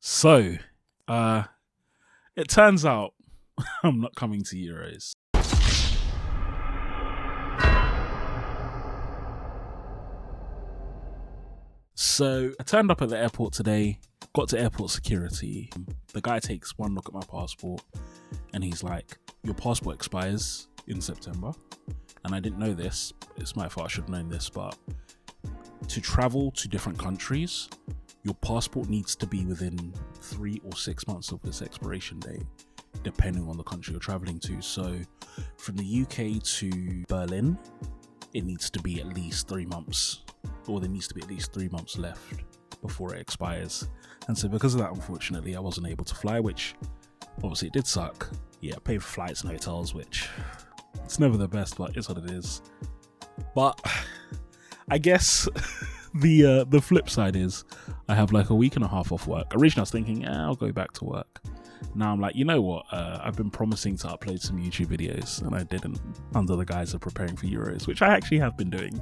So, it turns out I'm not coming to Euros. So, I turned up at the airport today, got to airport security. The guy takes one look at my passport and he's like, your passport expires in September. And I didn't know this. It's my fault, I should have known this, but to travel to different countries, your passport needs to be within 3 or 6 months of its expiration date, depending on the country you're traveling to. So from the UK to Berlin, it needs to be at least 3 months, or there needs to be at least 3 months left before it expires. And so because of that, unfortunately, I wasn't able to fly, which obviously it did suck. Yeah, I paid for flights and hotels, which it's never the best, but it's what it is. But I guess the flip side is I have like a week and a half off work. Originally I was thinking, I'll go back to work. Now I'm like, you know what? I've been promising to upload some YouTube videos and I didn't, under the guise of preparing for Euros, which I actually have been doing.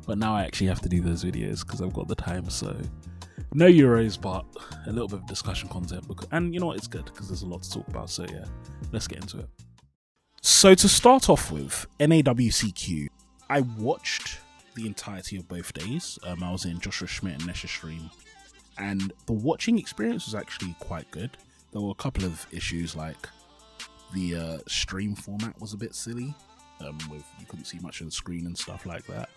But now I actually have to do those videos because I've got the time. So no Euros, but a little bit of discussion content. And you know what? It's good because there's a lot to talk about. So yeah, let's get into it. So to start off with, EUWCQ, I watched the entirety of both days. I was in Joshua Schmidt and Nesha's stream, and the watching experience was actually quite good. There were a couple of issues, like the stream format was a bit silly, with you couldn't see much of the screen and stuff like that.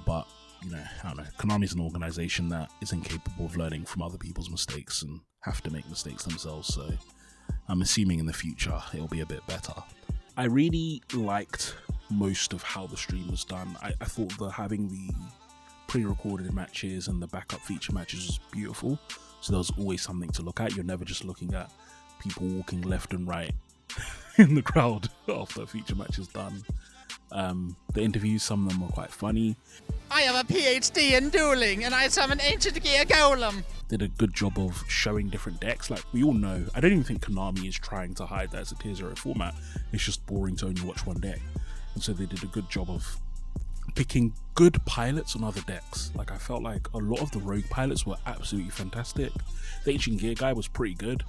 But you know, I don't know. Konami's an organization that is incapable of learning from other people's mistakes and have to make mistakes themselves. So I'm assuming in the future it'll be a bit better. I really liked most of how the stream was done. I thought that having the pre-recorded matches and the backup feature matches was beautiful. So there was always something to look at. You're never just looking at people walking left and right in the crowd after a feature match is done. The interviews, some of them were quite funny. I have a PhD in dueling and I summon ancient gear golem. Did a good job of showing different decks. Like we all know, I don't even think Konami is trying to hide that it's a tier 0 format. It's just boring to only watch one deck. And so they did a good job of picking good pilots on other decks. Like I felt like a lot of the rogue pilots were absolutely fantastic. The ancient gear guy was pretty good.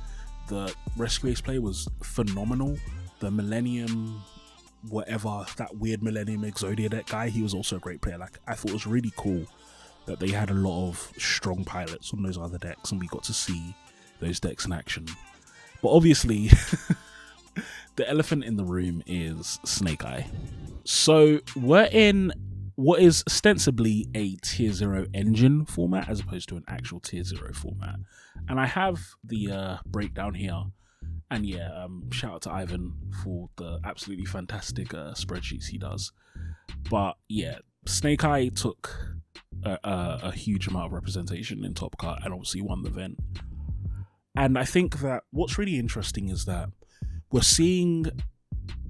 The rescue ace play was phenomenal. The Millennium, whatever, that weird Millennium Exodia deck guy, he was also a great player. Like I thought it was really cool that they had a lot of strong pilots on those other decks and we got to see those decks in action. But obviously the elephant in the room is Snake Eye. So we're in what is ostensibly a tier 0 engine format as opposed to an actual tier 0 format. And I have the breakdown here. And yeah, shout out to Ivan for the absolutely fantastic spreadsheets he does. But yeah, Snake Eye took a huge amount of representation in Top Cut and obviously won the event. And I think that what's really interesting is that we're seeing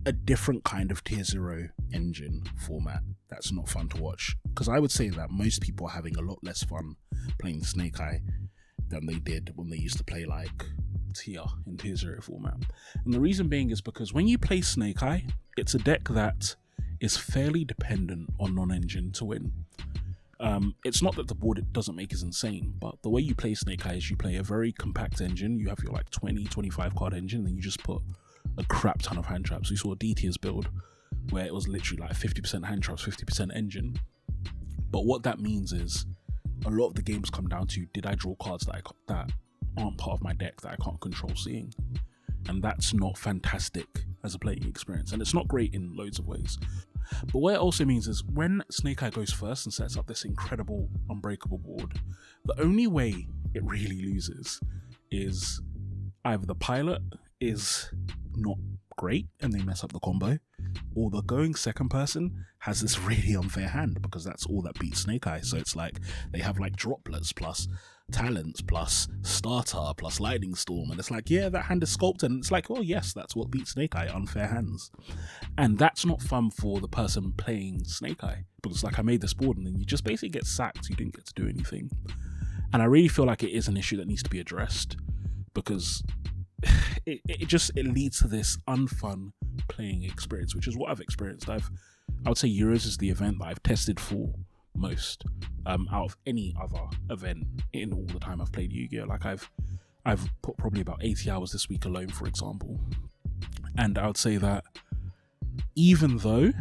a different kind of tier 0 engine format that's not fun to watch. Because I would say that most people are having a lot less fun playing Snake Eye than they did when they used to play like tier in tier 0 format. And the reason being is because when you play Snake Eye, it's a deck that is fairly dependent on non-engine to win. It's not that the board it doesn't make is insane, but the way you play Snake Eye is you play a very compact engine. You have your like 20, 25 card engine, and then you just put a crap ton of hand traps. We saw a D-tiers build where it was literally like 50% hand traps, 50% engine. But what that means is a lot of the games come down to, did I draw cards that aren't part of my deck that I can't control seeing? And that's not fantastic as a playing experience, and it's not great in loads of ways. But what it also means is when Snake Eye goes first and sets up this incredible unbreakable board, the only way it really loses is either the pilot is not great and they mess up the combo, or the going second person has this really unfair hand because that's all that beats Snake Eye. So it's like they have like droplets plus talents plus starter plus lightning storm, and it's like, yeah, that hand is sculpted, and it's like, well, yes, that's what beats Snake Eye, unfair hands. And that's not fun for the person playing Snake Eye, because like I made this board and then you just basically get sacked, you didn't get to do anything. And I really feel like it is an issue that needs to be addressed, because it leads to this unfun playing experience, which is what I've experienced. I would say Euros is the event that I've tested for most out of any other event in all the time I've played Yu-Gi-Oh! Like I've I've put probably about 80 hours this week alone, for example. And I would say that even though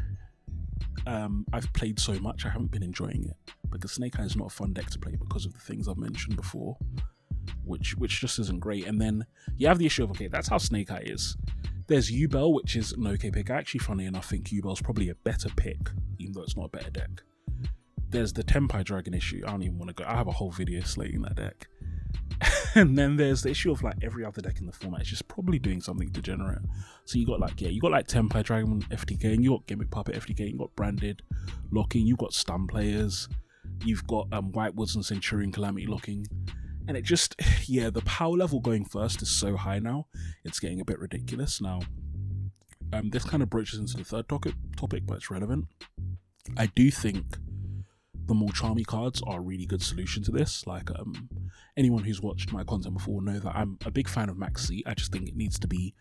I've played so much, I haven't been enjoying it, because Snake Eye is not a fun deck to play because of the things I've mentioned before, which just isn't great. And then you have the issue of, okay, that's how Snake Eye is. There's Ubel, which is an okay pick. I actually, funny enough, think Ubel's probably a better pick, even though it's not a better deck. There's the Tempai Dragon issue. I don't even want to go. I have a whole video slating that deck. And then there's the issue of like every other deck in the format is just probably doing something degenerate. So you got like, Tempai Dragon FTK, and you got Gimmick Puppet FTK, you got Branded Locking, you got Stun Players, you've got White Woods and Centurion Calamity Locking. And it just, the power level going first is so high now, it's getting a bit ridiculous. Now, this kind of broaches into the third topic, but it's relevant. I do think the more charmy cards are a really good solution to this. Like, anyone who's watched my content before will know that I'm a big fan of Max C. I just think it needs to be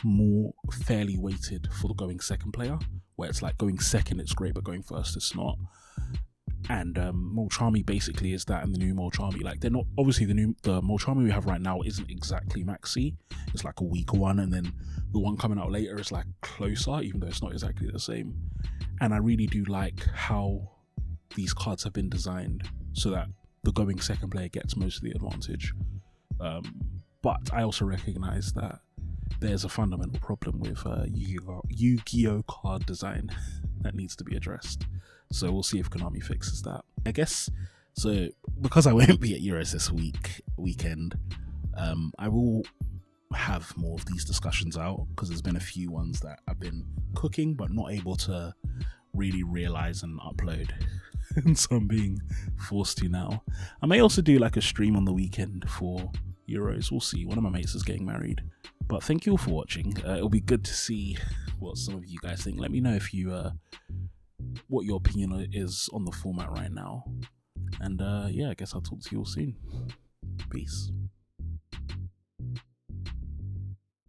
more fairly weighted for the going second player, where it's like going second it's great, but going first it's not. And Molchami basically is that, and the new Molchami, like, they're not, obviously the Molchami we have right now isn't exactly Maxi, it's like a weaker one, and then the one coming out later is like closer, even though it's not exactly the same. And I really do like how these cards have been designed so that the going second player gets most of the advantage. But I also recognize that there's a fundamental problem with Yu-Gi-Oh card design that needs to be addressed. So we'll see if Konami fixes that. I guess, so because I won't be at Euros this weekend, I will have more of these discussions out, because there's been a few ones that I've been cooking but not able to really realize and upload. And so I'm being forced to now. I may also do like a stream on the weekend for Euros. We'll see. One of my mates is getting married. But thank you all for watching. It'll be good to see what some of you guys think. Let me know if you what your opinion is on the format right now. And I guess I'll talk to you all soon. Peace.